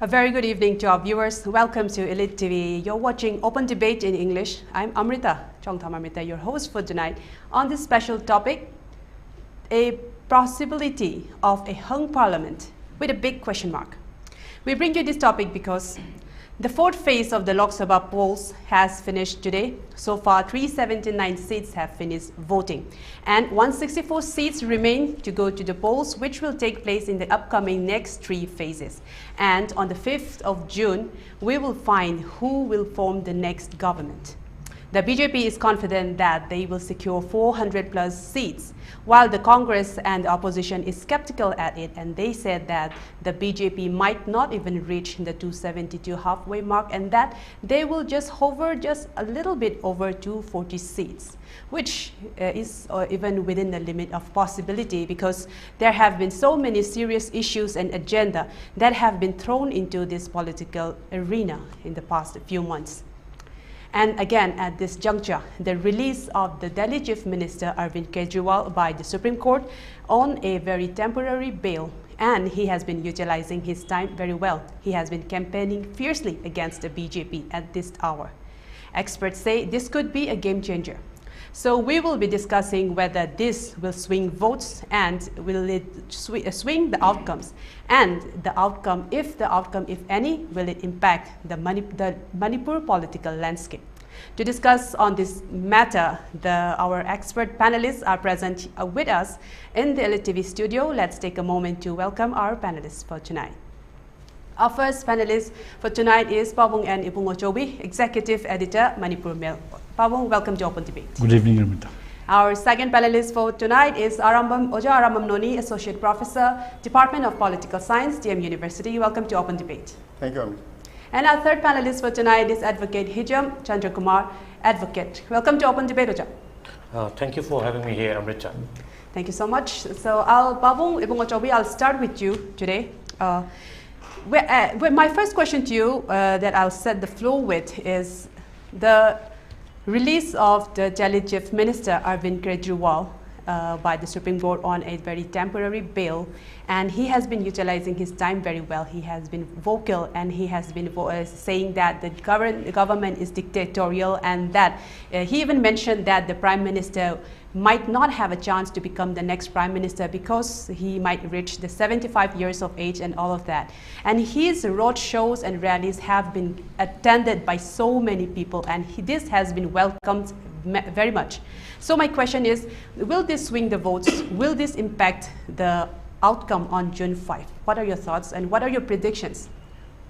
A very good evening to our viewers. Welcome to Elite TV. You're watching Open Debate in English. I'm Amrita Chongtham, your host for tonight. On this special topic, a possibility of a hung parliament with a big question mark. We bring you this topic because the fourth phase of the Lok Sabha polls has finished today. So far, 379 seats have finished voting, and 164 seats remain to go to the polls, which will take place in the upcoming next three phases. And on the 5th of June, we will find who will form the next government. The BJP is confident that they will secure 400 plus seats, while the Congress and the opposition is skeptical at it, and they said that the BJP might not even reach the 272 halfway mark and that they will just hover just a little bit over 240 seats, which is even within the limit of possibility, because there have been so many serious issues and agenda that have been thrown into this political arena in the past few months. And again, at this juncture, the release of the Delhi Chief Minister Arvind Kejriwal by the Supreme Court on a very temporary bail, and he has been utilizing his time very well. He has been campaigning fiercely against the BJP at this hour. Experts say this could be a game changer. So we will be discussing whether this will swing votes and will it swing the outcomes, and the outcome, if any, will it impact the Manipur political landscape. To discuss on this matter, our expert panelists are present with us in the ELITETV studio. Let's take a moment to welcome our panelists for tonight. Our first panelist for tonight is Pawong and Ibungochoubi, Executive Editor, Manipur Mail. Pawong, welcome to Open Debate. Good evening, Amrita. Our second panelist for tonight is Arambam Noni, Associate Professor, Department of Political Science, DM University. Welcome to Open Debate. Thank you, Amrita. And our third panelist for tonight is Advocate Hijam Chandrakumar, Advocate. Welcome to Open Debate, Hijam. Thank you for having me here, Amrita. Thank you so much. So, Pawong, Ibungochoubi, I'll start with you today. My first question to you that I'll set the floor with is the release of the Delhi Chief Minister Arvind Kejriwal by the Supreme Court on a very temporary bail, and he has been utilizing his time very well. He has been vocal, and he has been saying that the government is dictatorial, and that he even mentioned that the Prime Minister might not have a chance to become the next Prime Minister because he might reach the 75 years of age and all of that. And his road shows and rallies have been attended by so many people, and this has been welcomed very much. So my question is, will this swing the votes? Will this impact the outcome on June 5? What are your thoughts and what are your predictions?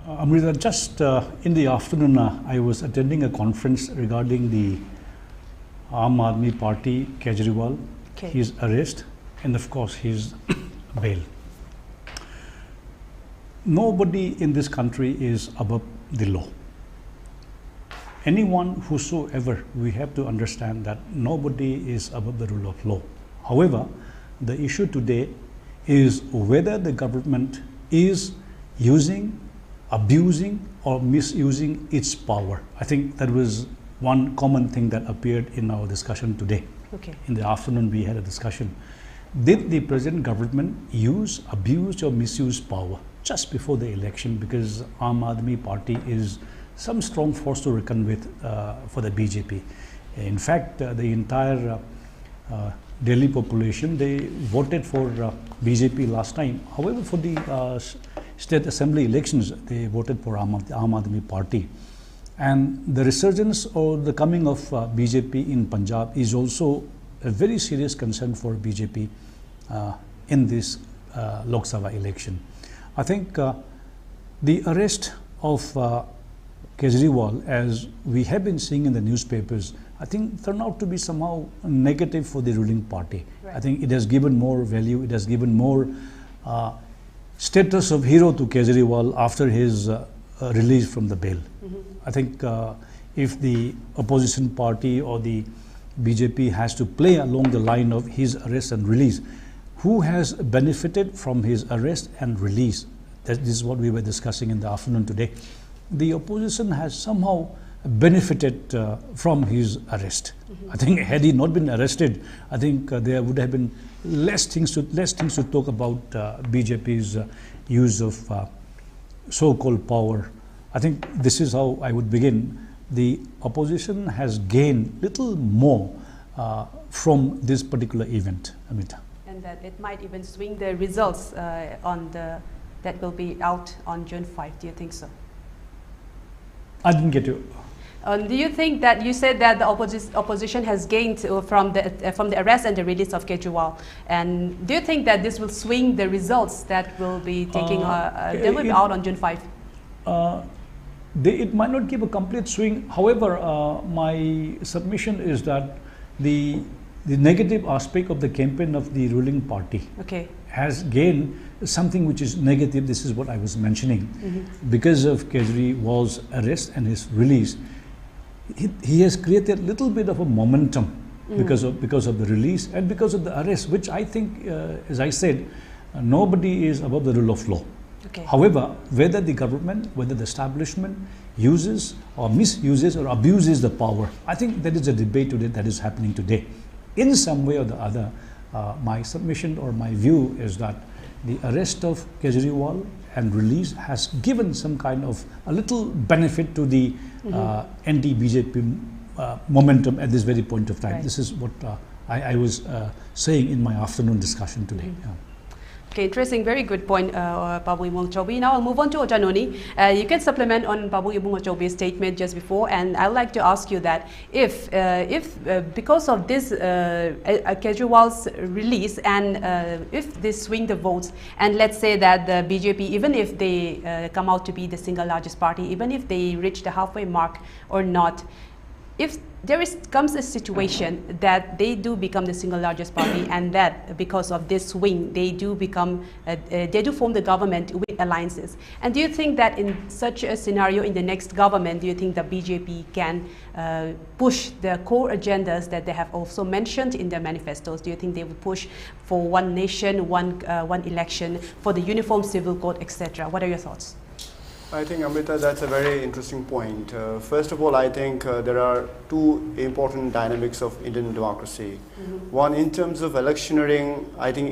Amrita, just in the afternoon, I was attending a conference regarding the Aam Aadmi Party, Kejriwal, his arrest, and of course his bail. Nobody in this country is above the law. Anyone whosoever, we have to understand that nobody is above the rule of law. However, the issue today is whether the government is using, abusing, or misusing its power. I think that was one common thing that appeared in our discussion today. Okay. In the afternoon, we had a discussion. Did the present government use, abuse, or misuse power just before the election? Because Aam Aadmi Party is some strong force to reckon with for the BJP. In fact, the entire Delhi population, they voted for BJP last time. However, for the state assembly elections, they voted for Aam Aadmi Party. And the resurgence or the coming of BJP in Punjab is also a very serious concern for BJP in this Lok Sabha election. I think the arrest of Kejriwal, as we have been seeing in the newspapers, I think turned out to be somehow negative for the ruling party. Right. I think it has given more value, it has given more status of hero to Kejriwal after his release from the bail. I think if the opposition party or the BJP has to play along the line of his arrest and release, who has benefited from his arrest and release? This is what we were discussing in the afternoon today. The opposition has somehow benefited from his arrest. I think had he not been arrested, I think there would have been less things to talk about BJP's use of so-called power. I think this is how I would begin. The opposition has gained little more from this particular event, Amrita. And that it might even swing the results that will be out on June 5. Do you think so? I didn't get you. Do you think that you said that the opposition has gained from the arrest and the release of Kejriwal, and do you think that this will swing the results that will be taking out on June 5? It might not give a complete swing. However, my submission is that the negative aspect of the campaign of the ruling party has gained something which is negative. This is what I was mentioning. Because of Kejriwal's arrest and his release, he has created a little bit of a momentum because of the release and because of the arrest, which I think, as I said, nobody is above the rule of law. However, whether the government, whether the establishment uses or misuses or abuses the power, I think that is a debate today that is happening today. In some way or the other, my submission or my view is that the arrest of Kejriwal and release has given some kind of a little benefit to the anti-BJP momentum at this very point of time. This is what I was saying in my afternoon discussion today. Okay, interesting, very good point, Babu Ibungochoubi. Now I'll move on to Hijam Noni. You can supplement on Babu Ibungochoubi's statement just before, and I'd like to ask you that if because of this Kejriwal's release and if they swing the votes, and let's say that the BJP, even if they come out to be the single largest party, even if they reach the halfway mark or not, if there comes a situation that they do become the single largest party, and that because of this swing they do become they do form the government with alliances, and do you think that in such a scenario in the next government, do you think the BJP can push the core agendas that they have also mentioned in their manifestos? Do you think they will push for one nation, one election, for the uniform civil code, etc.? What are your thoughts? I think, Amrita, that's a very interesting point. First of all, I think there are two important dynamics of Indian democracy. One, in terms of electioneering, I think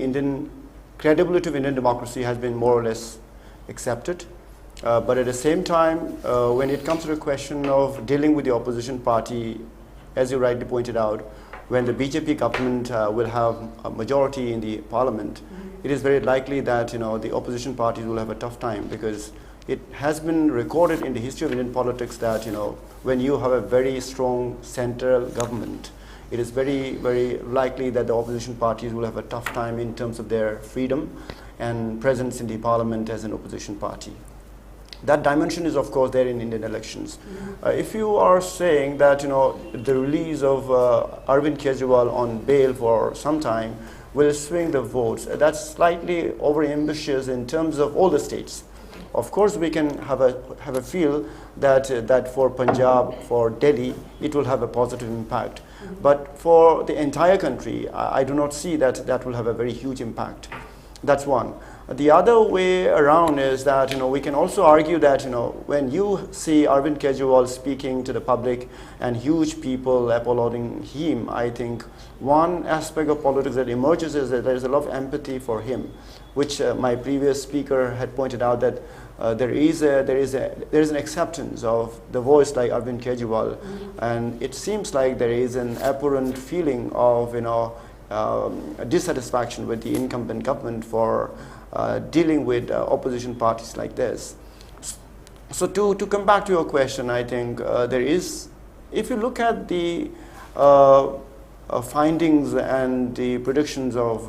credibility of Indian democracy has been more or less accepted. But at the same time, when it comes to the question of dealing with the opposition party, as you rightly pointed out, when the BJP government will have a majority in the parliament, it is very likely that the opposition parties will have a tough time, because it has been recorded in the history of Indian politics that when you have a very strong central government, it is very, very likely that the opposition parties will have a tough time in terms of their freedom and presence in the parliament as an opposition party. That dimension is, of course, there in Indian elections. If you are saying that the release of Arvind Kejriwal on bail for some time will swing the votes, that's slightly over-ambitious in terms of all the states. Of course, we can have a feel that for Punjab, for Delhi, it will have a positive impact. But for the entire country, I do not see that will have a very huge impact. That's one. The other way around is that we can also argue that when you see Arvind Kejriwal speaking to the public and huge people applauding him, I think one aspect of politics that emerges is that there is a lot of empathy for him, which my previous speaker had pointed out that there is an acceptance of the voice like Arvind Kejriwal, and it seems like there is an apparent feeling of dissatisfaction with the incumbent government for dealing with opposition parties like this. So to come back to your question, I think there is, if you look at the findings and the predictions of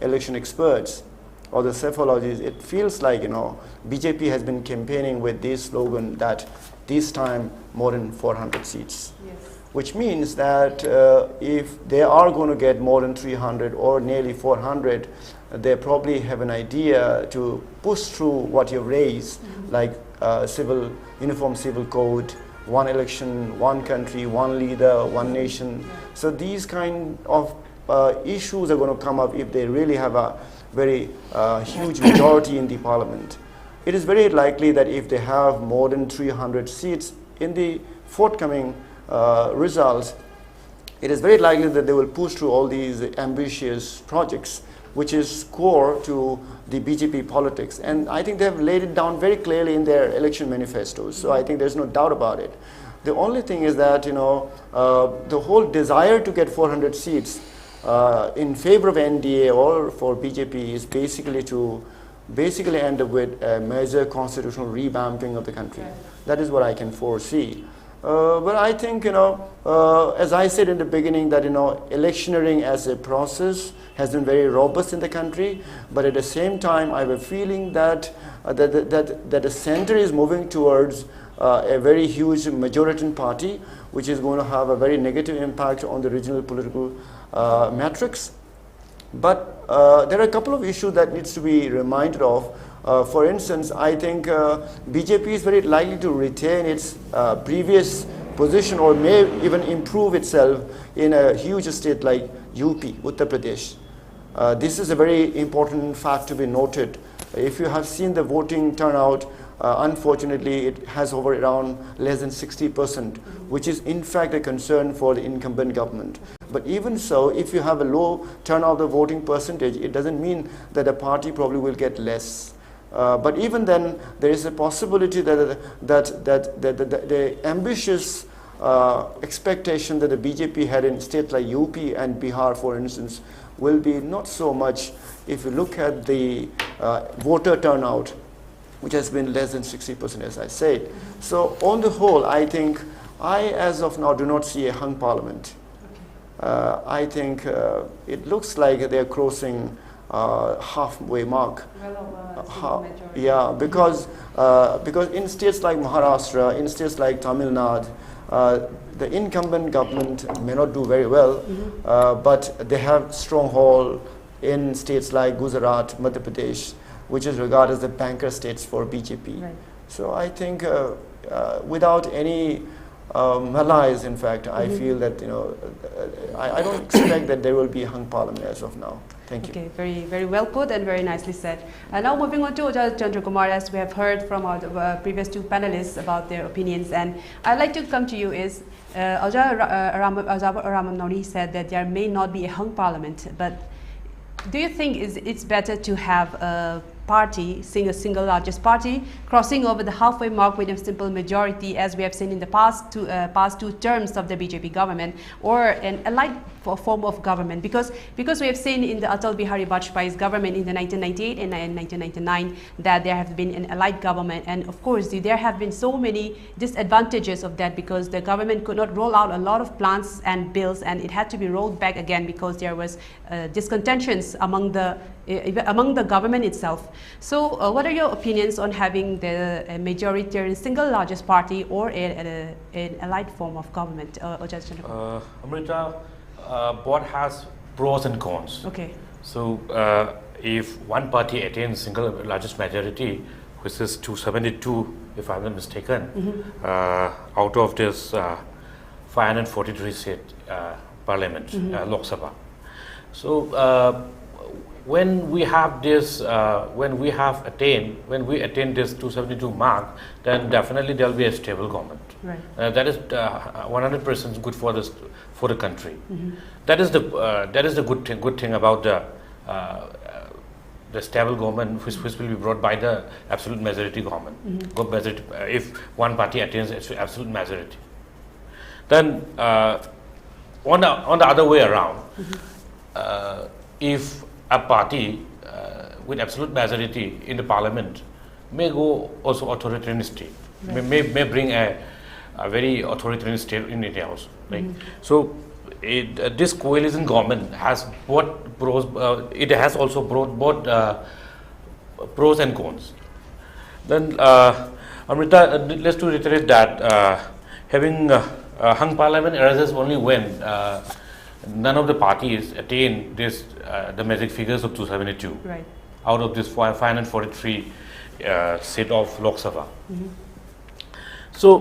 election experts or the psephologies, it feels like BJP has been campaigning with this slogan that this time more than 400 seats. Yes. Which means that if they are going to get more than 300 or nearly 400, they probably have an idea to push through what you've raised, like uniform civil code, one election, one country, one leader, one nation. So these kind of issues are going to come up if they really have a very huge majority in the parliament. It is very likely that if they have more than 300 seats in the forthcoming results, it is very likely that they will push through all these ambitious projects which is core to the BJP politics. And I think they have laid it down very clearly in their election manifestos. So I think there's no doubt about it. The only thing is that, you know, the whole desire to get 400 seats in favor of NDA or for BJP is basically to end up with a major constitutional revamping of the country. Right. That is what I can foresee. But I think, you know, as I said in the beginning, that, you know, electioneering as a process has been very robust in the country. But at the same time, I have a feeling that that the center is moving towards a very huge Majoritarian party, which is going to have a very negative impact on the regional political metrics. But there are a couple of issues that needs to be reminded of. For instance, I think BJP is very likely to retain its previous position or may even improve itself in a huge state like UP, Uttar Pradesh. This is a very important fact to be noted. If you have seen the voting turnout, unfortunately, it has hovered around less than 60%, which is in fact a concern for the incumbent government. But even so, if you have a low turnout of the voting percentage, it doesn't mean that a party probably will get less. But even then, there is a possibility that the ambitious expectation that the BJP had in states like UP and Bihar, for instance, will be not so much if you look at the voter turnout, which has been less than 60%, as I said. So on the whole, I think as of now, do not see a hung parliament. I think it looks like they're crossing halfway mark. Yeah, because in states like Maharashtra, in states like Tamil Nadu, the incumbent government may not do very well, but they have stronghold in states like Gujarat, Madhya Pradesh, which is regarded as the banker states for BJP. Right. So I think without any malice, in fact, I feel that, you know, I don't expect that there will be a hung parliament as of now. Thank you. Okay, very well put and very nicely said. And now moving on to Hijam Chandrakumar, as we have heard from our previous two panelists about their opinions, and I'd like to come to you is, Arambam Noni said that there may not be a hung parliament, but do you think it's better to have a party, a single largest party, crossing over the halfway mark with a simple majority, as we have seen in the past two terms of the BJP government, or an allied form of government? Because we have seen in the Atal Bihari Vajpayee's government in the 1998 and 1999 that there have been an allied government, and of course there have been so many disadvantages of that, because the government could not roll out a lot of plans and bills, and it had to be rolled back again because there was discontentions among the government itself. So what are your opinions on having the majoritarian single largest party or an allied form of government? Amrita, both has pros and cons. Okay. So if one party attains single largest majority, which is 272, if I'm not mistaken, out of this 543 seat parliament, Lok Sabha. So when we have this, when we attain this 272 mark, then definitely there will be a stable government. Right. That is 100% good for this, for the country. That is the good thing about the stable government, which will be brought by the absolute majority government. If one party attains absolute majority, then on the other way around, if a party with absolute majority in the parliament may go also authoritarian state, may bring a very authoritarian state in India also. Right? So this coalition government has both pros. It has also brought both pros and cons. Then Amrita, let's to reiterate that having hung parliament arises only when none of the parties attain this the magic figures of 272 out of this 543 seat of Lok Sabha. So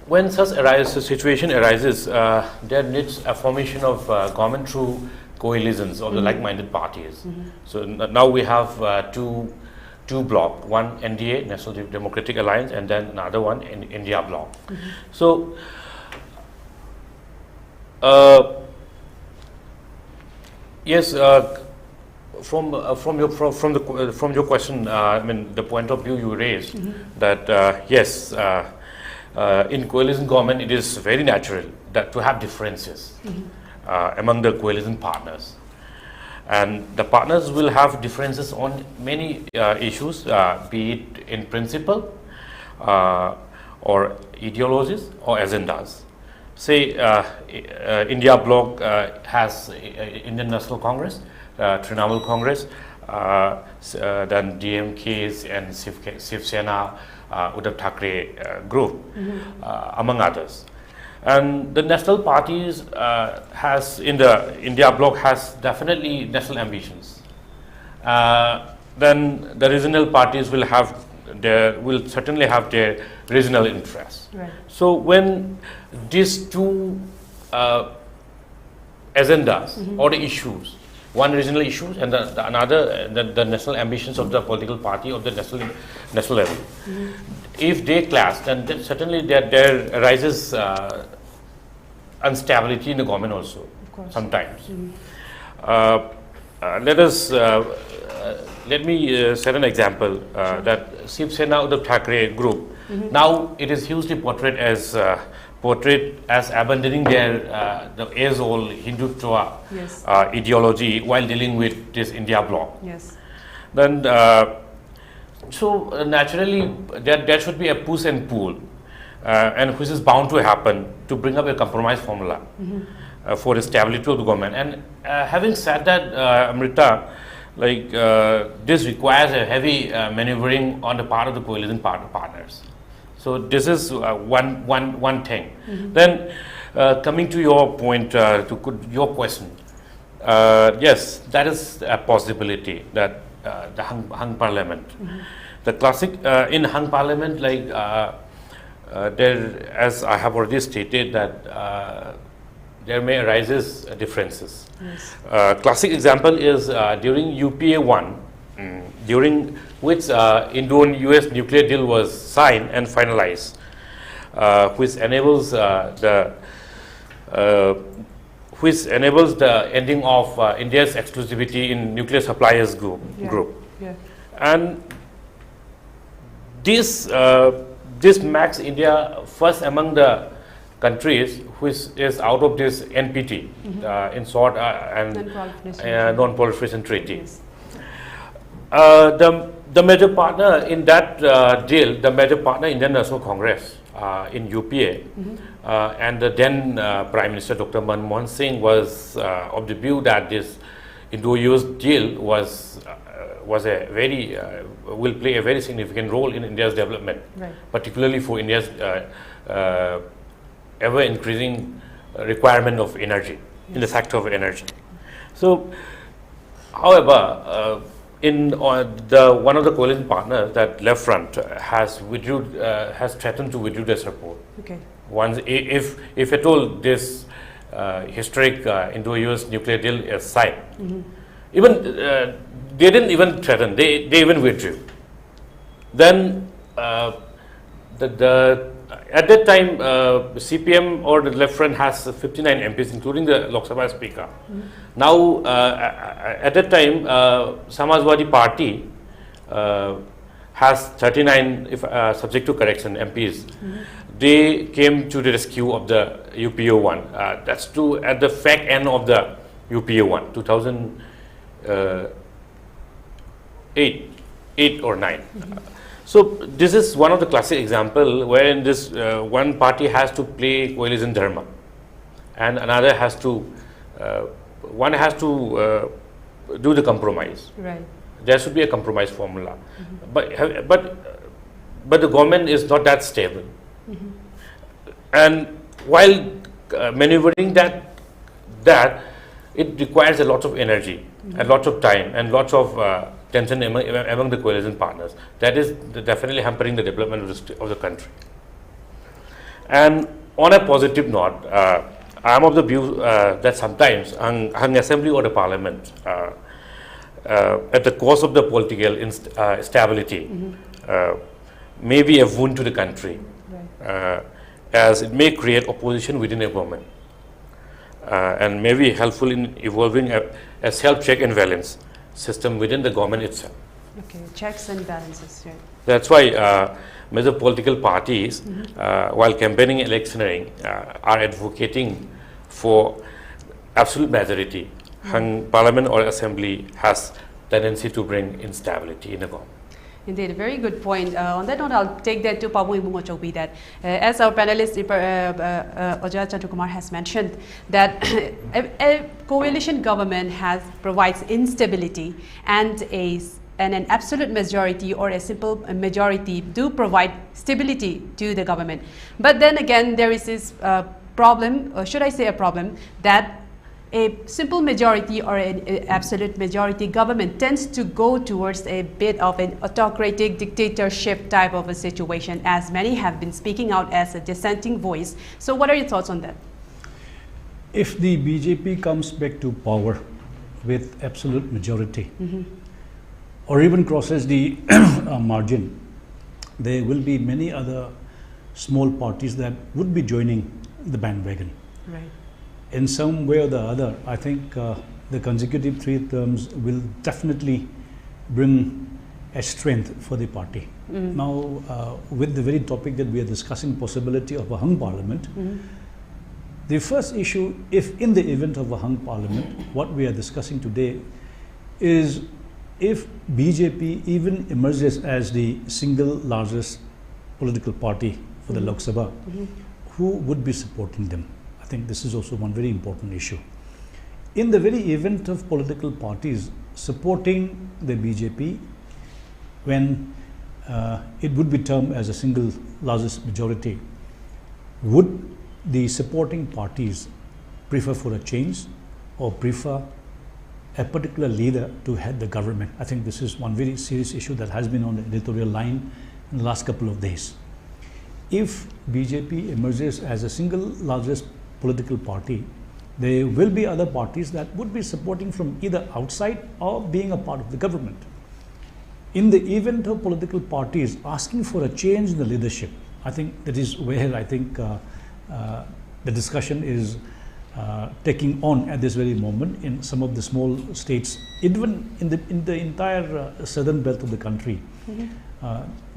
when such situation arises, there needs a formation of government through coalitions of the like-minded parties. So now we have two blocs, one NDA, National Democratic Alliance, and then another one in India bloc. Yes, from your question, I mean the point of view you raised, that yes, in coalition government it is very natural that to have differences among the coalition partners, and the partners will have differences on many issues, be it in principle or ideologies or agendas. Say India bloc has Indian National Congress, Trinamool Congress, then DMKs and Shiv Sena, Uddhav Thackeray group, among others. And the national parties has in the India bloc has definitely national ambitions. Then the regional parties will certainly have their regional interests. Right. So when these two agendas or the issues, one regional issues and another the national ambitions of the political party of the national level, if they clash, then certainly there arises instability in the government also sometimes. Let me set an example that Shiv Sena Uddhav Thackeray group, now it is hugely portrayed as abandoning their the age-old Hindutva ideology while dealing with this India bloc. Yes. Then so naturally there should be a push and pull, and which is bound to happen to bring up a compromise formula for the stability of the government. And having said that, Amrita, like this requires a heavy maneuvering on the part of the coalition partners. So this is one thing. Then coming to your point, your question, yes, that is a possibility that the hung parliament, the classic in hung parliament, like there, as I have already stated, that there may arises differences. Yes. Classic example is during UPA 1, during which Indo-US nuclear deal was signed and finalized, which enables the ending of India's exclusivity in nuclear suppliers group. Yeah. And this makes India first among the countries which is out of this NPT, in short, and non-proliferation treaty. Yes. The major partner in that deal, the major partner Indian National Congress in UPA, and the then Prime Minister Dr. Manmohan Singh was of the view that this Indo-US deal was a very will play a very significant role in India's development, particularly for India's ever increasing requirement of energy in the sector of energy. So, however, in one of the coalition partners, that Left Front, has threatened to withdraw their support. Okay. Once, if at all this historic Indo-US nuclear deal is signed, even they didn't even threaten; they even withdrew. Then at that time, CPM or the Left Front has 59 MPs, including the Lok Sabha Speaker. Now, at that time, Samajwadi Party has 39, if subject to correction, MPs. They came to the rescue of the UPA 1. That's true at the fag end of the UPA 1, 2008 or 9. So this is one of the classic example wherein this one party has to play coalition dharma, and another has to one has to do the compromise. Right. There should be a compromise formula, but the government is not that stable, and while maneuvering that it requires a lot of energy, a lot of time, and lots of tension among the coalition partners. That is definitely hampering the development of the country. And on a positive note, I am of the view that sometimes hung assembly or the parliament, at the cost of the political stability, may be a wound to the country, as it may create opposition within a government. and may be helpful in evolving a self-check and balance system within the government itself. Okay, checks and balances, right. That's why major political parties, while campaigning and electioneering, are advocating for absolute majority. Parliament or assembly has tendency to bring instability in the government. Indeed, a very good point. On that note, I'll take that to Pabu Ibungochoubi that as our panelist Hijam Chandrakumar has mentioned that a coalition government provides instability, and an absolute majority or a simple majority do provide stability to the government. But then again, there is this problem, or should I say a problem, that a simple majority or an absolute majority government tends to go towards a bit of an autocratic dictatorship type of a situation, as many have been speaking out as a dissenting voice. So what are your thoughts on that? If the BJP comes back to power with absolute majority, or even crosses the margin, there will be many other small parties that would be joining the bandwagon. Right. In some way or the other, I think the consecutive 3 terms will definitely bring a strength for the party. Now, with the very topic that we are discussing, possibility of a hung parliament, the first issue, if in the event of a hung parliament, what we are discussing today is if BJP even emerges as the single largest political party for the Lok Sabha, who would be supporting them? I think this is also one very important issue. In the very event of political parties supporting the BJP, when it would be termed as a single largest majority, would the supporting parties prefer for a change or prefer a particular leader to head the government? I think this is one very serious issue that has been on the editorial line in the last couple of days. If BJP emerges as a single largest political party, there will be other parties that would be supporting from either outside or being a part of the government. In the event of political parties asking for a change in the leadership, I think that is where I think the discussion is taking on at this very moment in some of the small states, even in the entire southern belt of the country.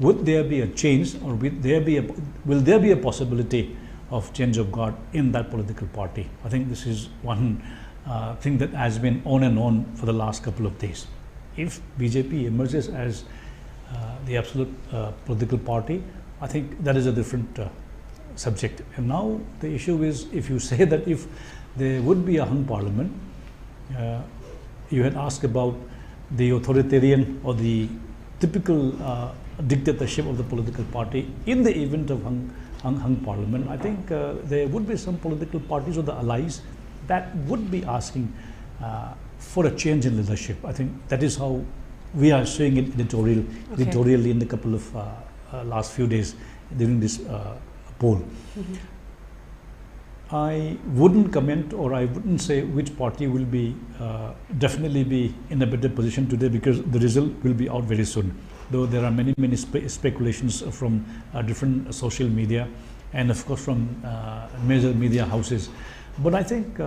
Would there be a change, or will there be a possibility of change of guard in that political party? I think this is one thing that has been on and on for the last couple of days. If BJP emerges as the absolute political party, I think that is a different subject. And now the issue is, if you say that if there would be a hung parliament, you had asked about the authoritarian or the typical dictatorship of the political party. In the event of hung parliament, I think there would be some political parties or the allies that would be asking for a change in leadership. I think that is how we are seeing it editorially in the couple of last few days during this poll. I wouldn't comment, or I wouldn't say which party will be definitely be in a better position today, because the result will be out very soon. Though there are many speculations from different social media and of course from major media houses. But I think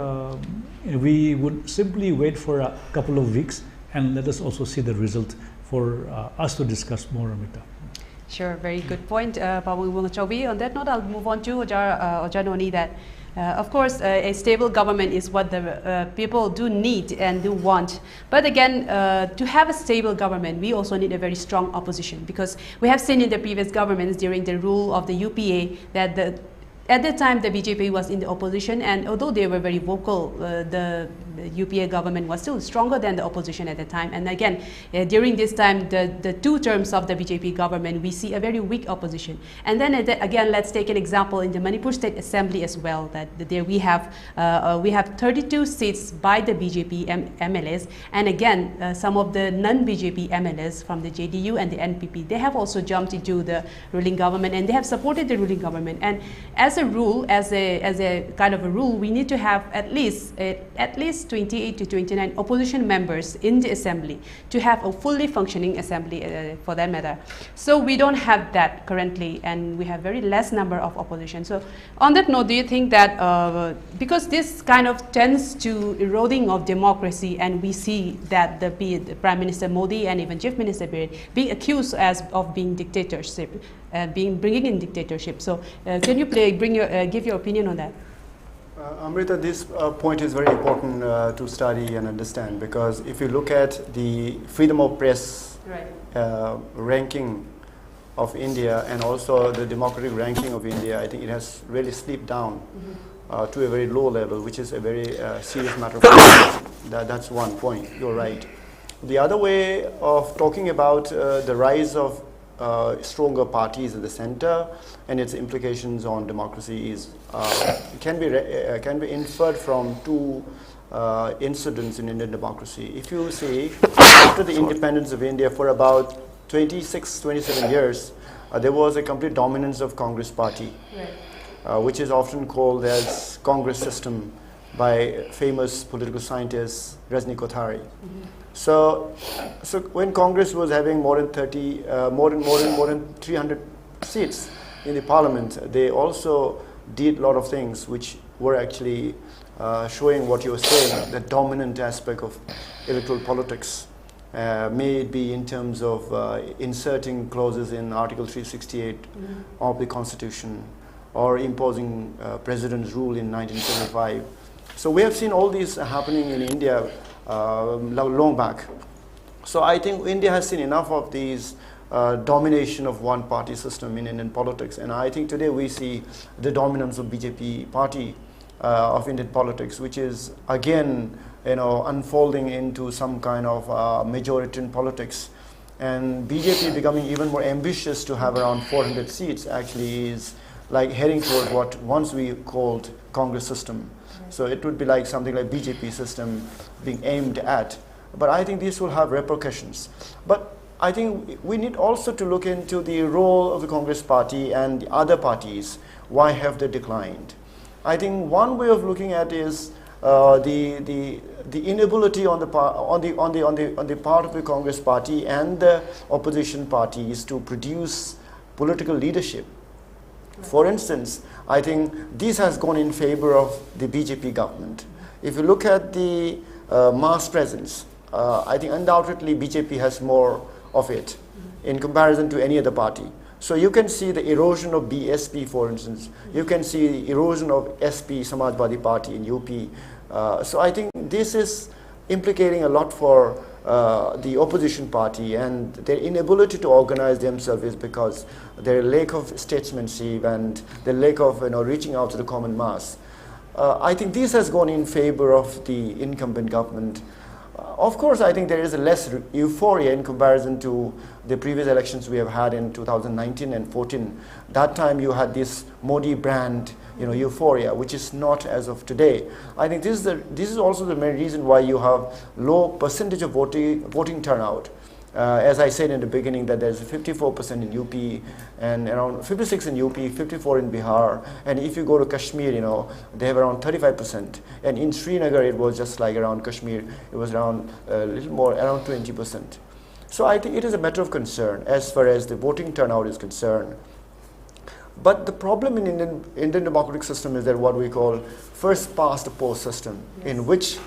we would simply wait for a couple of weeks and let us also see the result for us to discuss more, Amrita. Sure, very good point, Pabu Ibungochoubi. On that note, I'll move on to Hijam Noni, that of course, a stable government is what the people do need and do want. But again, to have a stable government, we also need a very strong opposition, because we have seen in the previous governments during the rule of the UPA that at that time the BJP was in the opposition, and although they were very vocal, the UPA government was still stronger than the opposition at the time. And again, during this time, the 2 terms of the BJP government, we see a very weak opposition. And then again, let's take an example in the Manipur State Assembly as well, that there we have 32 seats by the BJP MLAs, and again, some of the non-BJP MLAs from the JDU and the NPP, they have also jumped into the ruling government and they have supported the ruling government. And as as a rule, as a kind of a rule, we need to have at least 28 to 29 opposition members in the assembly to have a fully functioning assembly, for that matter. So we don't have that currently, and we have very less number of opposition. So on that note, do you think that because this kind of tends to eroding of democracy, and we see that the Prime Minister Modi and even Chief Minister being accused of being dictatorship, bringing in dictatorship. So can you give your opinion on that? Amrita, this point is very important to study and understand, because if you look at the freedom of press ranking of India and also the democratic ranking of India, I think it has really slipped down to a very low level, which is a very serious matter for that's one point. You're right. The other way of talking about the rise of stronger parties at the center and its implications on democracy is can be inferred from two incidents in Indian democracy. If you see, after the independence of India, for about 27 years, there was a complete dominance of Congress party, which is often called as Congress system by famous political scientist Rajni Kothari. So when Congress was having more than 300 seats in the parliament, they also did a lot of things which were actually showing what you were saying, the dominant aspect of electoral politics. May it be in terms of inserting clauses in Article 368 of the Constitution, or imposing President's rule in 1975. So we have seen all these happening in India long back. So I think India has seen enough of these domination of one party system in Indian politics, and I think today we see the dominance of BJP party of Indian politics, which is again unfolding into some kind of majoritarian politics, and BJP becoming even more ambitious to have around 400 seats actually is like heading toward what once we called Congress system. So it would be like something like BJP system being aimed at. But I think this will have repercussions. But I think we need also to look into the role of the Congress party and the other parties. Why have they declined? I think one way of looking at is the inability on the part of the Congress party and the opposition parties to produce political leadership. For instance, I think this has gone in favor of the BJP government. If you look at the mass presence, I think undoubtedly BJP has more of it in comparison to any other party. So you can see the erosion of BSP, for instance. You can see the erosion of SP, Samajwadi Party in UP. So I think this is implicating a lot for the opposition party, and their inability to organize themselves is because their lack of statesmanship and the lack of reaching out to the common mass. I think this has gone in favor of the incumbent government. Of course, I think there is a less euphoria in comparison to the previous elections we have had in 2019 and 14. That time you had this Modi brand, euphoria, which is not as of today. I think this is also the main reason why you have low percentage of voting turnout. As I said in the beginning, that there's 54% in UP and around 56 in UP, 54 in Bihar, and if you go to Kashmir, they have around 35%. And in Srinagar, it was just like around Kashmir, it was around a little more, around 20%. So I think it is a matter of concern as far as the voting turnout is concerned. But the problem in Indian democratic system is that what we call first past the post system, in which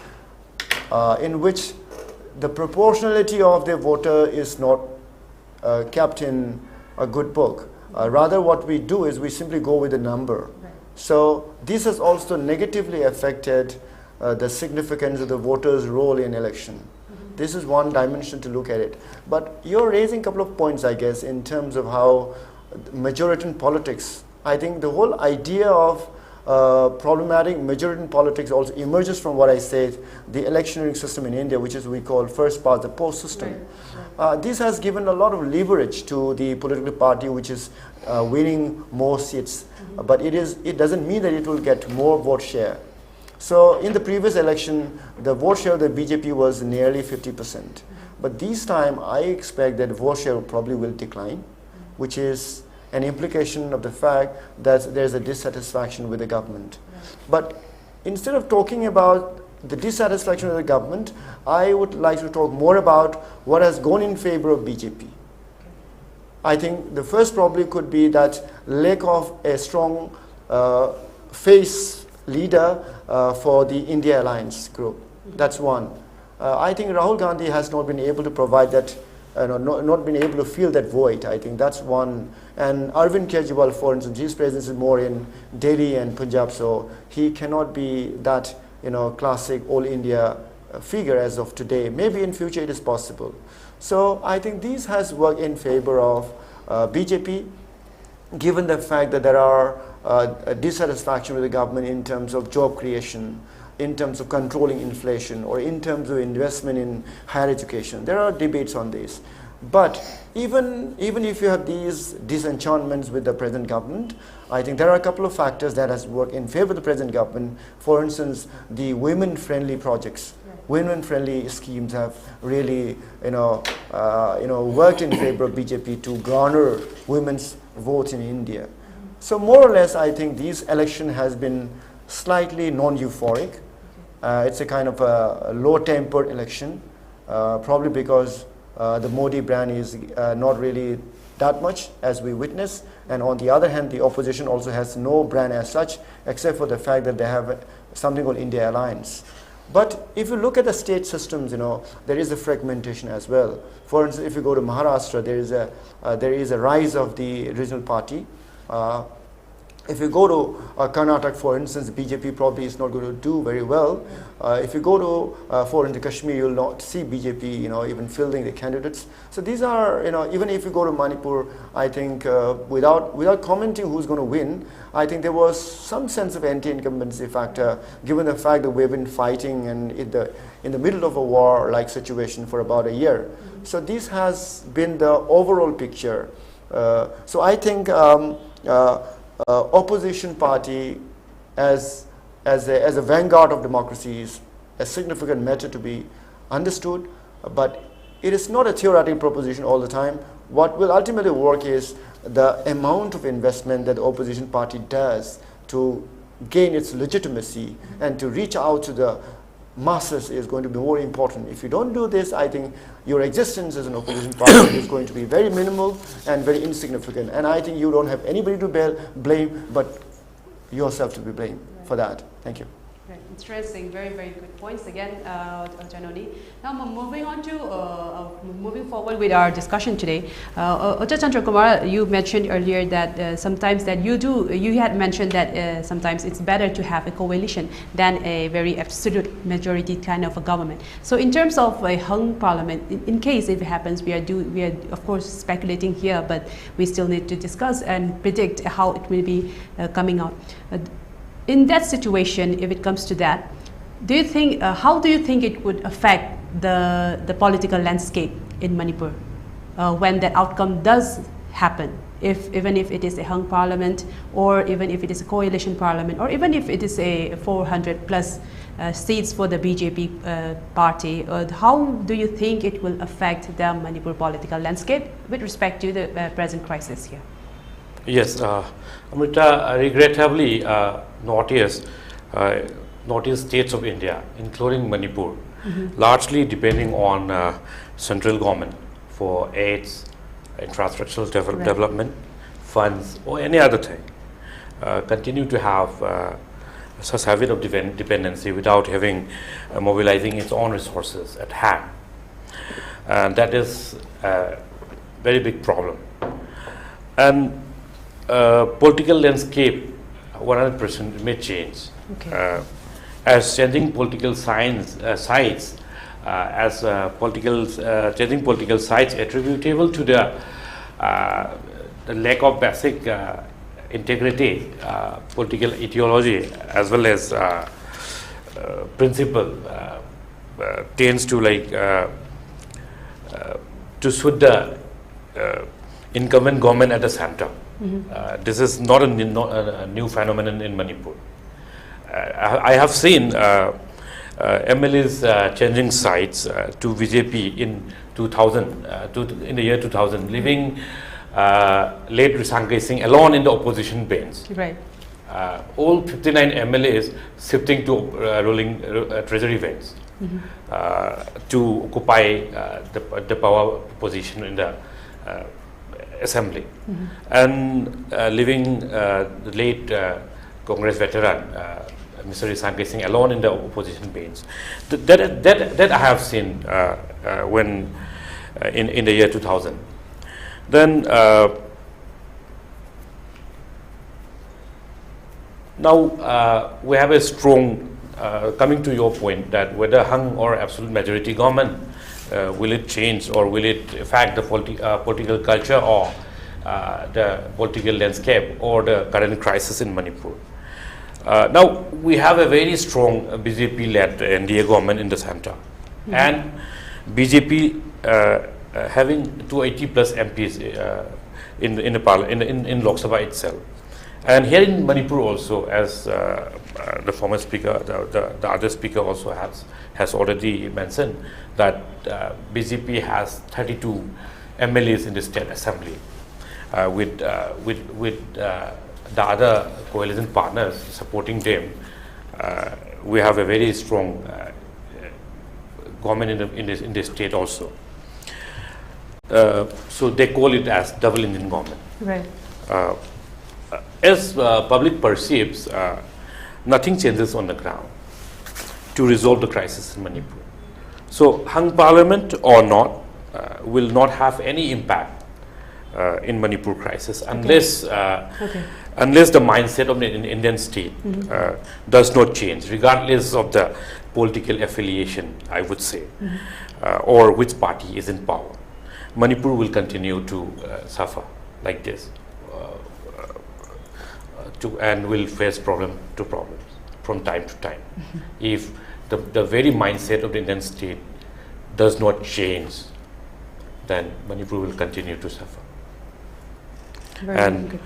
the proportionality of the voter is not kept in a good book. Rather, what we do is we simply go with the number. Right. So this has also negatively affected the significance of the voters' role in election. This is one dimension to look at it. But you're raising a couple of points, I guess, in terms of how majoritarian politics, I think the whole idea of problematic majoritarian politics also emerges from what I said, the electioneering system in India, which is we call first past the post system. Right. This has given a lot of leverage to the political party which is winning more seats, but it doesn't mean that it will get more vote share. So in the previous election, the vote share of the BJP was nearly 50%. But this time, I expect that vote share probably will decline, which is an implication of the fact that there's a dissatisfaction with the government. But instead of talking about the dissatisfaction with the government, I would like to talk more about what has gone in favor of BJP. I think the first probably could be that lack of a strong face leader for the India Alliance group. That's one. I think Rahul Gandhi has not been able to provide that, not been able to fill that void. I think that's one. And Arvind Kejriwal, for instance, his presence is more in Delhi and Punjab, so he cannot be that classic all India figure as of today. Maybe in future it is possible. So I think these has worked in favor of BJP, given the fact that there are dissatisfaction with the government in terms of job creation, in terms of controlling inflation, or in terms of investment in higher education. There are debates on this. But even if you have these disenchantments with the present government, I think there are a couple of factors that has worked in favor of the present government. For instance, the women-friendly projects, women-friendly schemes have really, worked in favor of BJP to garner women's votes in India. So more or less, I think this election has been slightly non-euphoric. It's a kind of a low-tempered election, probably because the Modi brand is not really that much as we witness, and on the other hand, the opposition also has no brand as such, except for the fact that they have something called India Alliance. But if you look at the state systems, there is a fragmentation as well. For instance, if you go to Maharashtra, there is a rise of the regional party. If you go to Karnataka, for instance, BJP probably is not going to do very well. If you go to, for instance, Kashmir, you'll not see BJP, even fielding the candidates. So these are, even if you go to Manipur, I think without commenting who's going to win, I think there was some sense of anti-incumbency factor, given the fact that we've been fighting and in the middle of a war-like situation for about a year. So this has been the overall picture. So I think opposition party as a vanguard of democracy is a significant matter to be understood, but it is not a theoretical proposition all the time. What will ultimately work is the amount of investment that the opposition party does to gain its legitimacy and to reach out to the masses is going to be more important. If you don't do this, I think your existence as an opposition party is going to be very minimal and very insignificant. And I think you don't have anybody to blame but yourself to be blamed for that. Thank you. Right. Interesting. Very, very good points again, Noni. Now, moving forward with our discussion today, Hijam Chandrakumar, you mentioned earlier that sometimes that you had mentioned that sometimes it's better to have a coalition than a very absolute majority kind of a government. So, in terms of a hung parliament, in case if it happens, we are of course speculating here, but we still need to discuss and predict how it will be coming out. In that situation, if it comes to that, do you think, how do you think it would affect the political landscape in Manipur when that outcome does happen? Even if it is a hung parliament, or even if it is a coalition parliament, or even if it is a 400 plus seats for the BJP party, how do you think it will affect the Manipur political landscape with respect to the present crisis here? Yes, Amrita, regrettably, Northeast states of India, including Manipur, largely depending on central government for aids, infrastructural development, funds, or any other thing, continue to have such habit of dependency without having mobilizing its own resources at hand. And that is a very big problem. And political landscape 100% may change. Okay. As changing political sides, changing political sides attributable to the lack of basic integrity, political ideology, as well as principle, tends to to suit the incumbent government at the center. This is not a new phenomenon in Manipur. I have seen MLAs changing sides to BJP in 2000, in the year 2000, leaving late Risangay Singh alone in the opposition bench. Right. All 59 MLAs shifting to ruling treasury bench to occupy the power position in the assembly, and leaving the late Congress veteran Mr. Risangay Singh alone in the opposition bench. That I have seen when in the year 2000. Then now we have a strong, coming to your point, that whether hung or absolute majority government, will it change or will it affect the political culture or the political landscape or the current crisis in Manipur? Now we have a very strong BJP-led NDA government in the center, and BJP having 280 plus MPs in Lok Sabha itself. And here in Manipur also, as the former speaker, the other speaker also has already mentioned, that BJP has 32 MLAs in the state assembly, with the other coalition partners supporting them. We have a very strong government in the state also. So they call it as double engine government. Right. As public perceives, nothing changes on the ground to resolve the crisis in Manipur. So hung parliament or not will not have any impact in Manipur crisis unless unless the mindset of the Indian state does not change, regardless of the political affiliation, I would say, or which party is in power. Manipur will continue to suffer like this, and will face problems from time to time. If the very mindset of the Indian state does not change, then Manipur will continue to suffer. And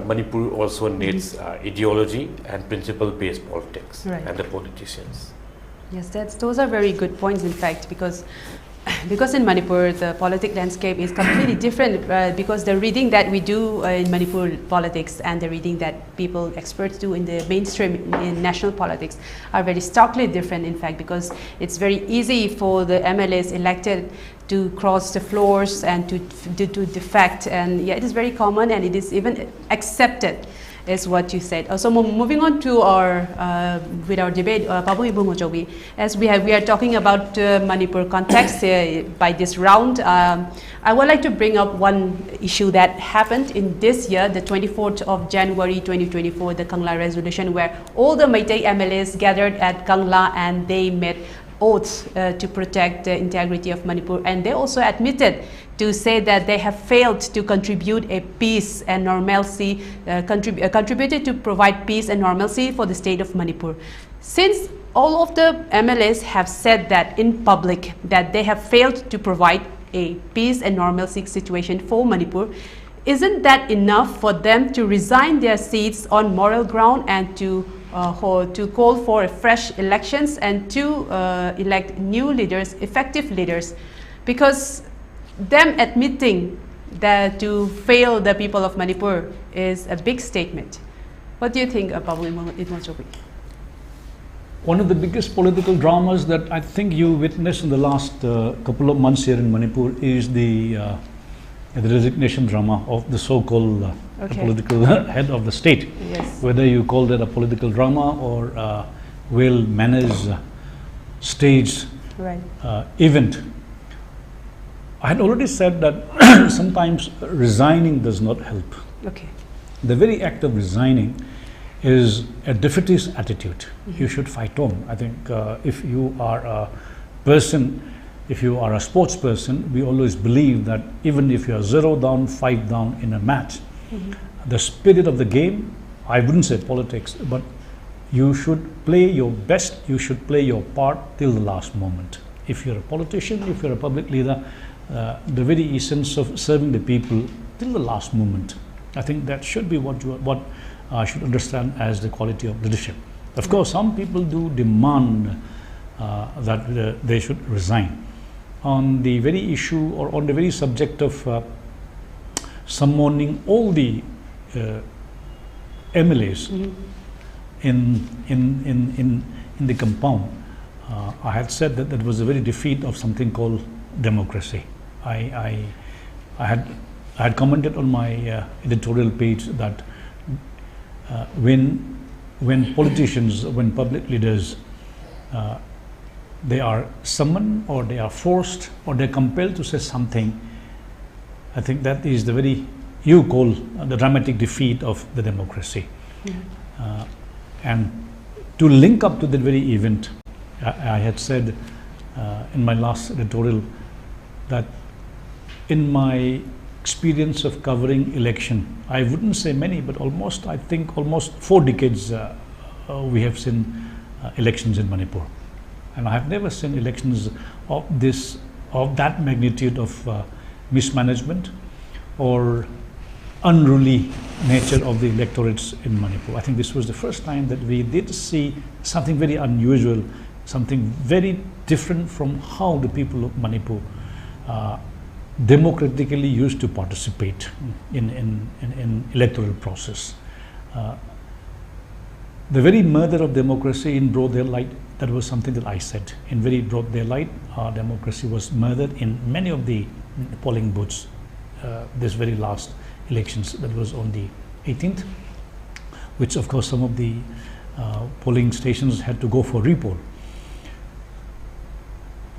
Manipur also needs ideology and principle-based politics and the politicians. Yes, those are very good points, in fact, because in Manipur, the politic landscape is completely different, because the reading that we do in Manipur politics and the reading that experts do in the mainstream in national politics are very starkly different, in fact, because it's very easy for the MLAs elected to cross the floors and to defect, and yeah, it is very common and it is even accepted, is what you said. So moving on to our with our debate, Babu Ibungochoubi, as we are talking about Manipur context by this round, I would like to bring up one issue that happened in this year, the 24th of January 2024, the Kangla resolution, where all the Meitei MLAs gathered at Kangla and they made oaths to protect the integrity of Manipur, and they also admitted to say that they have failed to contribute a peace and normalcy, contributed to provide peace and normalcy for the state of Manipur. Since all of the MLAs have said that in public, that they have failed to provide a peace and normalcy situation for Manipur, isn't that enough for them to resign their seats on moral ground and to call for fresh elections and to elect new leaders, effective leaders? Because them admitting that to fail the people of Manipur is a big statement. What do you think about Ibungochoubi? One of the biggest political dramas that I think you witnessed in the last couple of months here in Manipur is the resignation drama of the so-called political head of the state. Yes. Whether you call that a political drama or well-managed staged event. I had already said that sometimes resigning does not help. Okay. The very act of resigning is a defeatist attitude. You should fight on. I think if you are a person, if you are a sports person, we always believe that even if you are 0 down, 5 down in a match, the spirit of the game, I wouldn't say politics, but you should play your best, you should play your part till the last moment. If you're a politician, if you're a public leader, the very essence of serving the people till the last moment. I think that should be what I should understand as the quality of leadership. Of course, some people do demand that they should resign. On the very issue or on the very subject of summoning all the MLAs in the compound, I had said that that was a very defeat of something called democracy. I had commented on my editorial page that when politicians, when public leaders, they are summoned or they are forced or they're compelled to say something, I think that is the very, you call the dramatic defeat of the democracy. And to link up to that very event, I had said in my last editorial that in my experience of covering election, I wouldn't say many, but almost, I think almost 4 decades we have seen elections in Manipur. And I have never seen elections of that magnitude of mismanagement or unruly nature of the electorates in Manipur. I think this was the first time that we did see something very unusual, something very different from how the people of Manipur democratically used to participate in electoral process. The very murder of democracy in broad daylight, that was something that I said. In very broad daylight, our democracy was murdered in many of the polling booths. This very last elections, that was on the 18th, which of course some of the polling stations had to go for repoll.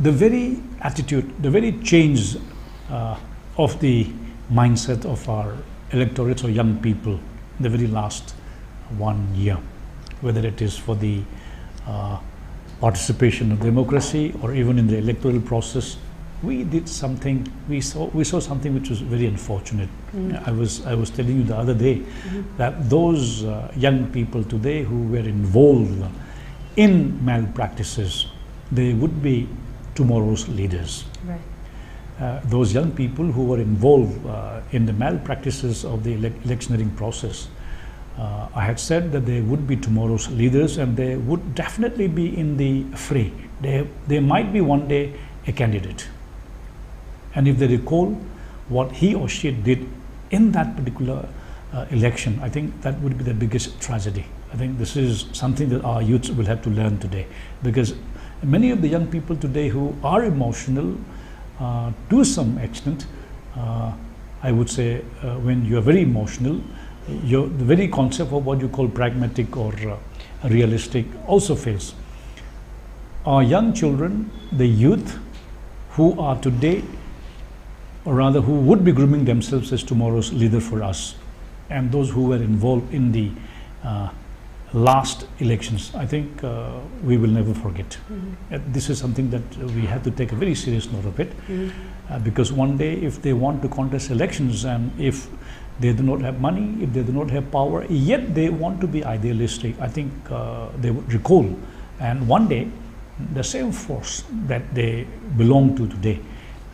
The very attitude, the very change of the mindset of our electorates or young people in the very last 1 year, whether it is for the participation of democracy or even in the electoral process, we did something, we saw something which was very unfortunate. I was telling you the other day that those young people today who were involved in malpractices, they would be tomorrow's leaders. Right. Those young people who were involved in the malpractices of the electioneering process, I had said that they would be tomorrow's leaders and they would definitely be in the fray. They might be one day a candidate. And if they recall what he or she did in that particular election, I think that would be the biggest tragedy. I think this is something that our youths will have to learn today, because many of the young people today who are emotional to some extent, I would say when you are very emotional, the very concept of what you call pragmatic or realistic also fails. Our young children, the youth who are today, or rather who would be grooming themselves as tomorrow's leader for us, and those who were involved in the last elections, I think we will never forget. This is something that we have to take a very serious note of it, because one day if they want to contest elections and if they do not have money, if they do not have power, yet they want to be idealistic, I think they would recall, and one day the same force that they belong to today,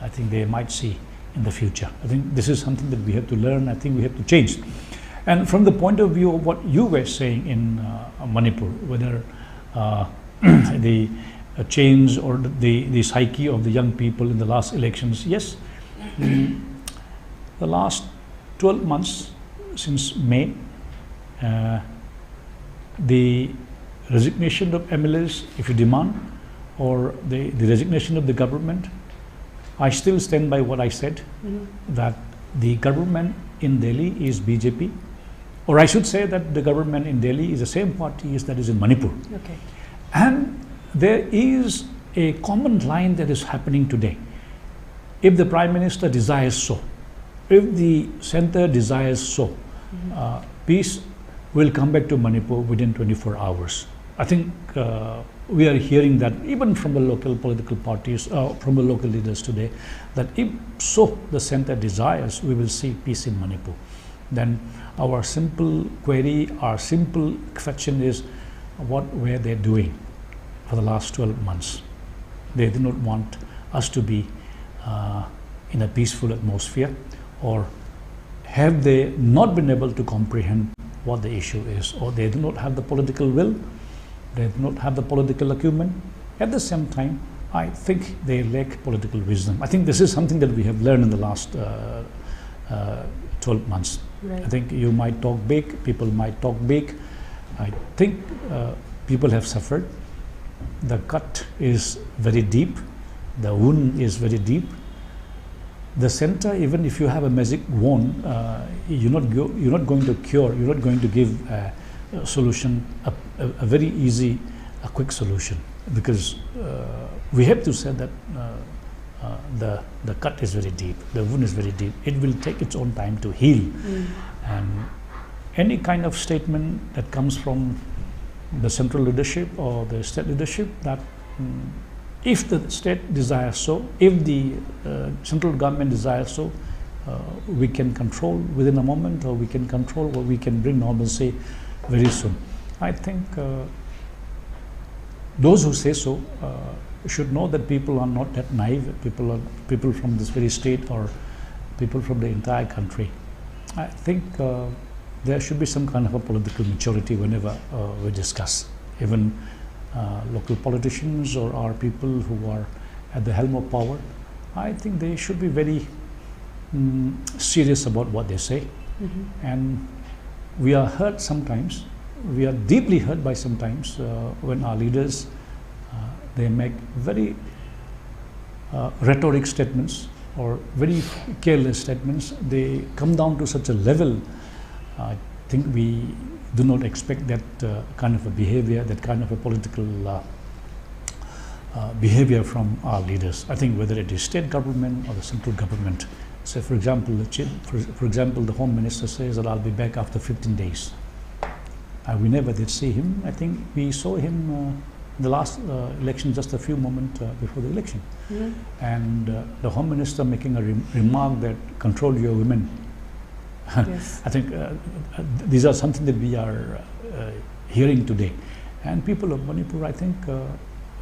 I think they might see in the future. I think this is something that we have to learn. I think we have to change. And from the point of view of what you were saying in Manipur, whether the change or the psyche of the young people in the last elections, yes, the last 12 months since May, the resignation of MLAs, if you demand, or the resignation of the government, I still stand by what I said, that the government in Delhi is BJP, or I should say that the government in Delhi is the same party as that is in Manipur. Okay. And there is a common line that is happening today. If the Prime Minister desires so, if the center desires so, peace will come back to Manipur within 24 hours. I think we are hearing that even from the local political parties, from the local leaders today, that if so the center desires, we will see peace in Manipur. Then our simple query, our simple question is, what were they doing for the last 12 months? They do not want us to be in a peaceful atmosphere, or have they not been able to comprehend what the issue is, or they do not have the political will, they do not have the political acumen. At the same time, I think they lack political wisdom. I think this is something that we have learned in the last 12 months. Right. I think you might talk big, people might talk big. I think people have suffered. The cut is very deep, the wound is very deep. The center, even if you have a magic wand, you're not going to cure, you're not going to give a solution, a very easy, a quick solution, because we have to say that the cut is very deep, the wound is very deep. It will take its own time to heal. And any kind of statement that comes from the central leadership or the state leadership, that if the state desires so, if the central government desires so, we can control within a moment, or we can control, or we can bring normalcy very soon. I think those who say so should know that people are not that naive. People from this very state, or people from the entire country. I think there should be some kind of a political maturity whenever we discuss. Even local politicians or our people who are at the helm of power, I think they should be very serious about what they say. And we are hurt sometimes, we are deeply hurt by sometimes when our leaders, they make very rhetoric statements or very careless statements. They come down to such a level. I think we do not expect that kind of a behavior, that kind of a political behavior from our leaders. I think whether it is state government or the central government. So for example, the Home Minister says that I'll be back after 15 days. We never did see him. I think we saw him in the last election, just a few moments before the election. And the Home Minister making a remark that control your women. Yes. I think these are something that we are hearing today. And people of Manipur, I think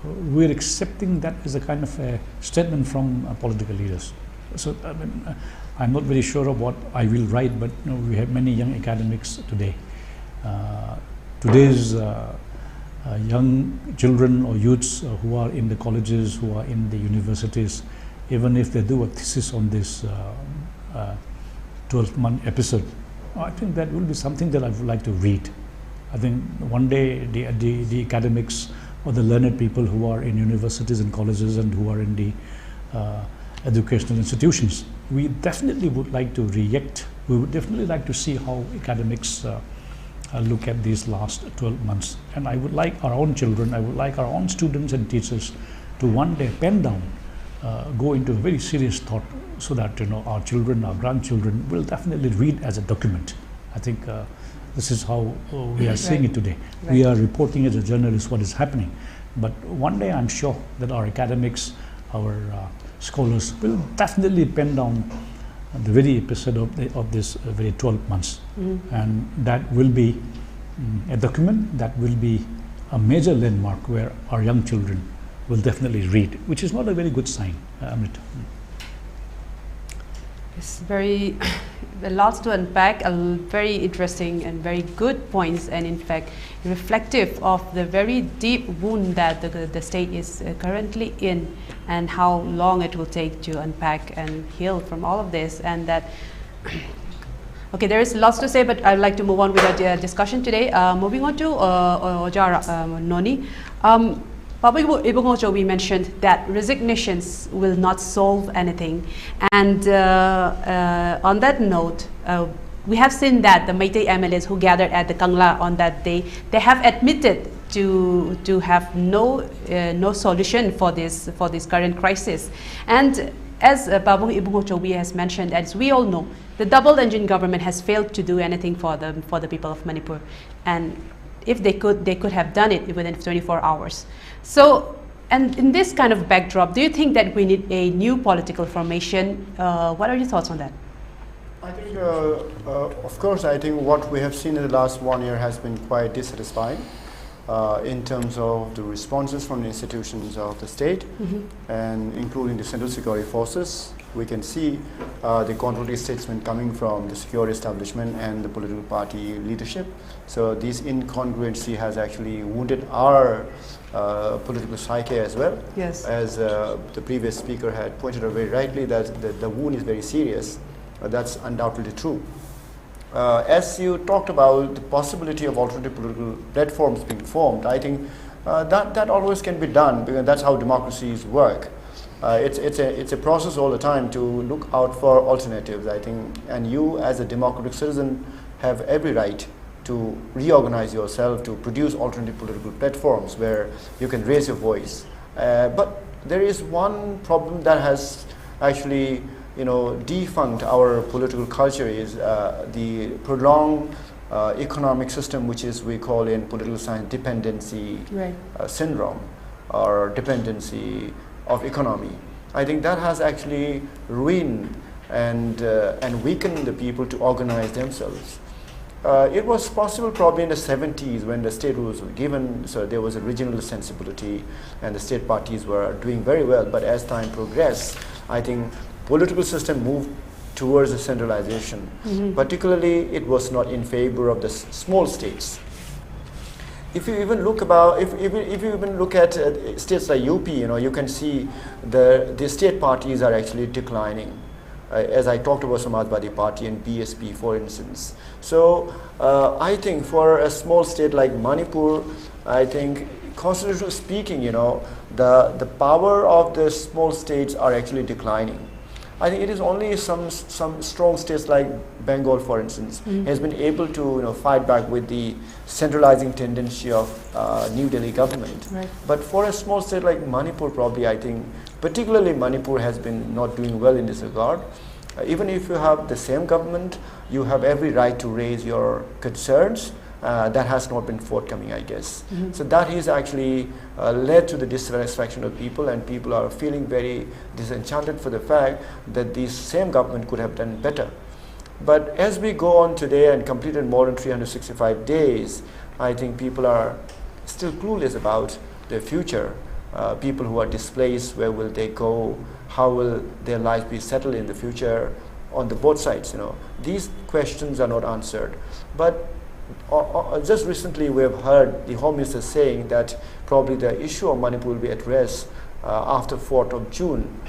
we're accepting that as a kind of a statement from political leaders. So I mean, I'm not very sure of what I will write, but we have many young academics today. Today's young children or youths who are in the colleges, who are in the universities, even if they do a thesis on this 12-month episode, I think that will be something that I would like to read. I think one day the academics or the learned people who are in universities and colleges and who are in the educational institutions, we definitely would like to react. We would definitely like to see how academics look at these last 12 months. And I would like our own children, I would like our own students and teachers to one day pen down, go into a very serious thought, so that our children, our grandchildren will definitely read as a document. I think this is how we are seeing it today. We are reporting as a journalist what is happening, but one day I'm sure that our academics, our scholars will definitely pen down the very episode of this very 12 months. And that will be a document, that will be a major landmark where our young children will definitely read, which is not a very good sign, Amrita. It's very, lots to unpack, very interesting and very good points, and in fact reflective of the very deep wound that the state is currently in, and how long it will take to unpack and heal from all of this. And that, okay, there is lots to say, but I'd like to move on with our discussion today. Moving on to Arambam Noni. Ibungochoubi mentioned that resignations will not solve anything, and on that note, we have seen that the Meitei MLAs who gathered at the Kangla on that day, they have admitted to have no solution for this current crisis. And as Ibungochoubi has mentioned, as we all know, the double-engine government has failed to do anything for the people of Manipur, and if they could have done it within 24 hours. So, and in this kind of backdrop, do you think that we need a new political formation? What are your thoughts on that? I think, of course, I think what we have seen in the last 1 year has been quite dissatisfying in terms of the responses from the institutions of the state, and including the central security forces. We can see the contrary statements coming from the security establishment and the political party leadership. So this incongruency has actually wounded our political psyche as well. Yes. As the previous speaker had pointed out very rightly, that the wound is very serious. That's undoubtedly true. As you talked about the possibility of alternative political platforms being formed, I think that always can be done, because that's how democracies work. It's a process all the time to look out for alternatives, I think, and you as a democratic citizen have every right to reorganize yourself, to produce alternative political platforms where you can raise your voice. But there is one problem that has actually, defunct our political culture, is the prolonged economic system, which is, we call in political science, dependency syndrome, or dependency of economy. I think that has actually ruined and weakened the people to organize themselves. It was possible probably in the 70s when the state was given, so there was a regional sensibility and the state parties were doing very well. But as time progressed, I think political system moved towards the centralization. Particularly, it was not in favor of the small states. If you even look at states like UP, you can see the state parties are actually declining. As I talked about Samajwadi Party and BSP, for instance. So I think for a small state like Manipur, I think constitutionally speaking, the power of the small states are actually declining. I think it is only some strong states like Bengal, for instance, has been able to fight back with the centralizing tendency of New Delhi government. But for a small state like Manipur, probably I think, particularly Manipur has been not doing well in this regard. Even if you have the same government, you have every right to raise your concerns. That has not been forthcoming, I guess. So that is actually led to the dissatisfaction of people, and people are feeling very disenchanted for the fact that this same government could have done better. But as we go on today and completed more than 365 days, I think people are still clueless about their future. People who are displaced, where will they go? How will their lives be settled in the future on the both sides? These questions are not answered. But just recently we have heard the Home Minister saying that probably the issue of Manipur will be addressed after 4th of June.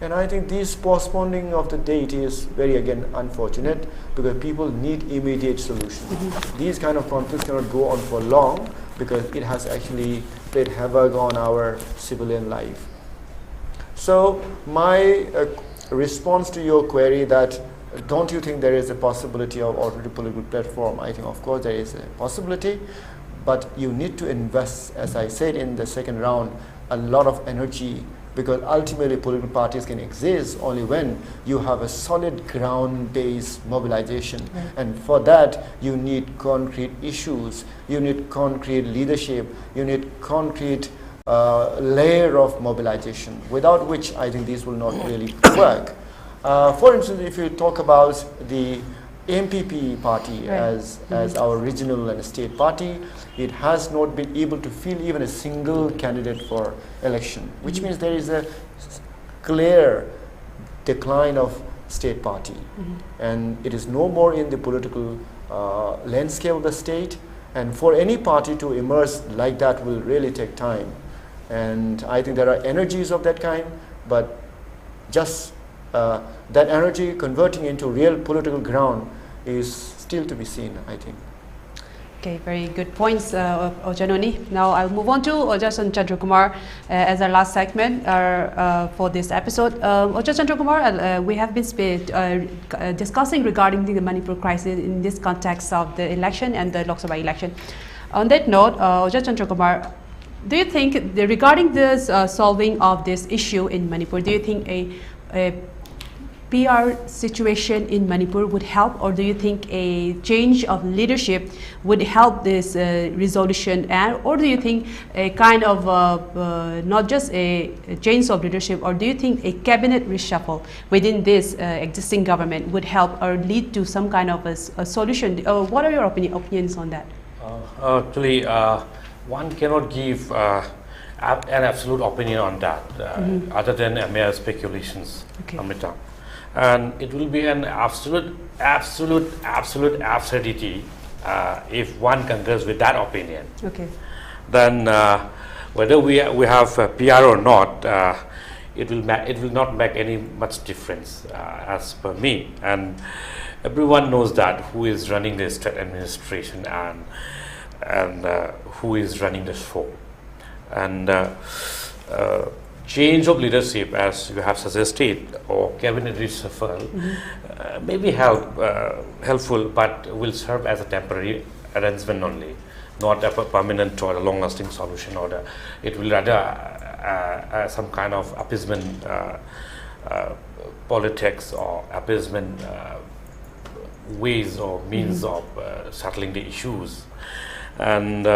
And I think this postponing of the date is very, again, unfortunate, because people need immediate solutions. These kind of conflicts cannot go on for long, because it has actually played havoc on our civilian life. So my response to your query that don't you think there is a possibility of alternative political platform? I think, of course, there is a possibility, but you need to invest, as I said in the second round, a lot of energy, because ultimately political parties can exist only when you have a solid ground-based mobilization. And for that, you need concrete issues, you need concrete leadership, you need concrete layer of mobilization, without which I think these will not really work. For instance, if you talk about the MPP party as our regional and state party, it has not been able to field even a single candidate for election, which means there is a clear decline of state party. And it is no more in the political landscape of the state, and for any party to emerge like that will really take time. And I think there are energies of that kind, but just that energy converting into real political ground is still to be seen, I think. Okay, very good points, Hijam Noni. Now I'll move on to Hijam Chandrakumar as our last segment for this episode. Hijam Chandrakumar, we have been discussing regarding the Manipur crisis in this context of the election and the Lok Sabha election. On that note, Hijam Chandrakumar, do you think regarding this solving of this issue in Manipur, do you think a PR situation in Manipur would help, or do you think a change of leadership would help this resolution, or do you think a kind of not just a change of leadership, or do you think a cabinet reshuffle within this existing government would help or lead to some kind of a solution? What are your opinions on that? Actually, one cannot give an absolute opinion on that, other than mere speculations, Amrita. And it will be an absolute absurdity if one concurs with that opinion. Then whether we have PR or not, it will not make any much difference as per me. And everyone knows that who is running the state administration and who is running the show. And change of leadership, as you have suggested, or cabinet reshuffle, may be helpful, but will serve as a temporary arrangement only, not a permanent or a long-lasting solution. It will rather some kind of appeasement politics or appeasement ways or means of settling the issues. And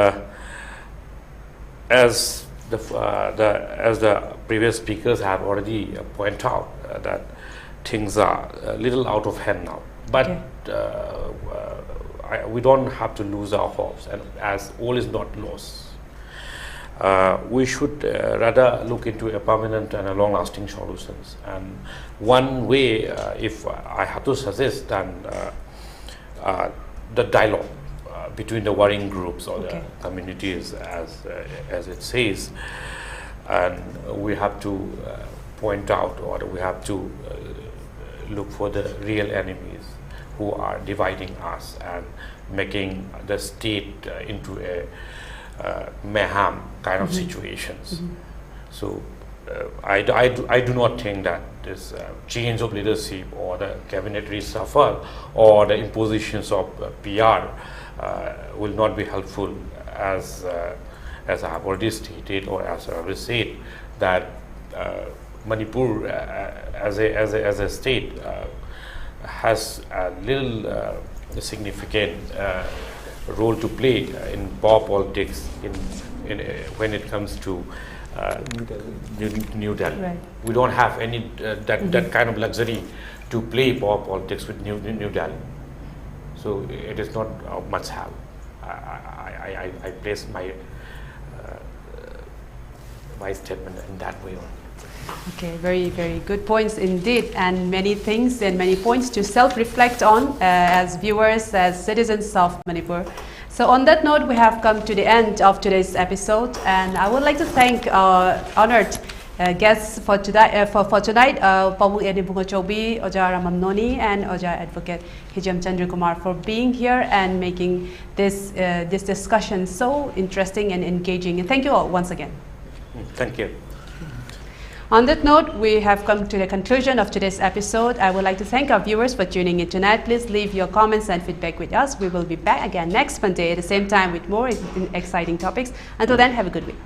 as the previous speakers have already pointed out, that things are a little out of hand now. But we don't have to lose our hopes, and as all is not lost. We should rather look into a permanent and a long-lasting solutions. And one way, if I have to suggest, then the dialogue between the warring groups or the communities, as it says, and we have to point out, or we have to look for the real enemies who are dividing us and making the state into a mayhem kind of situations. So I do not think that this change of leadership or the cabinet reshuffle or the impositions of PR will not be helpful, as I have already stated, or as I already said, that Manipur as a state has a little significant role to play in power politics when it comes to New Delhi. Right. We don't have any that kind of luxury to play power politics with New Delhi. So it is not much help. I place my statement in that way only. Okay, very, very good points indeed, and many things and many points to self-reflect on as viewers, as citizens of Manipur. So on that note, we have come to the end of today's episode, and I would like to thank our honored guests for tonight, Pamu Ibungochoubi, Oja Arambam Noni, and Oja Advocate Hijam Chandrakumar, for being here and making this discussion so interesting and engaging. And thank you all once again. Thank you. On that note, we have come to the conclusion of today's episode. I would like to thank our viewers for tuning in tonight. Please leave your comments and feedback with us. We will be back again next Monday at the same time with more exciting topics. Until then, have a good week.